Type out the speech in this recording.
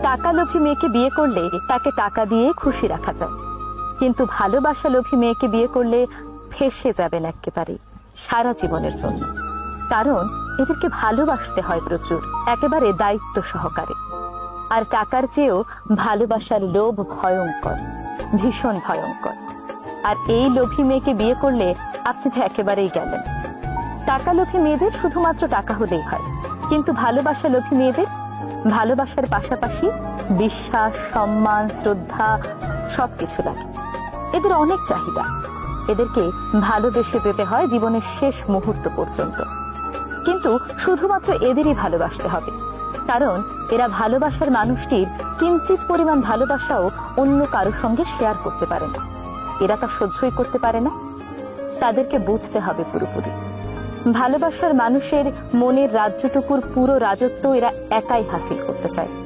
টাকা লোভী মেয়েকে বিয়ে করলে তাকে টাকা দিয়ে খুশি রাখা যায়, কিন্তু ভালোবাসা লোভী মেয়েকে বিয়ে করলে ফেঁসে যাবেন একেবারে সারা জীবনের জন্য। কারণ এদেরকে ভালোবাসতে হয় প্রচুর, একেবারে দায়িত্ব সহকারে। আর টাকার চেয়েও ভালোবাসার লোভ ভয়ঙ্কর, ভীষণ ভয়ঙ্কর। আর এই লোভী মেয়েকে বিয়ে করলে আপনি তো একেবারেই গেলেন। টাকা লোভী মেয়েদের শুধুমাত্র টাকা হলেই হয়, কিন্তু ভালোবাসা লোভী মেয়েদের ভালোবাসার পাশাপাশি বিশ্বাস, সম্মান, শ্রদ্ধা সবকিছু লাগে। এদের অনেক চাহিদা, এদেরকে ভালোবেসে যেতে হয় জীবনের শেষ মুহূর্ত পর্যন্ত। কিন্তু শুধুমাত্র এদেরই ভালোবাসতে হবে, কারণ এরা ভালোবাসার মানুষটির কিঞ্চিত পরিমাণ ভালোবাসাও অন্য কারোর সঙ্গে শেয়ার করতে পারে না। এরা তা সহ্যই করতে পারে না। তাদেরকে বুঝতে হবে পুরোপুরি ভালোবাসার মানুষের মনের রাজ্যটুকুর পুরো রাজত্ব এরা একাই হাসিল করতে চায়।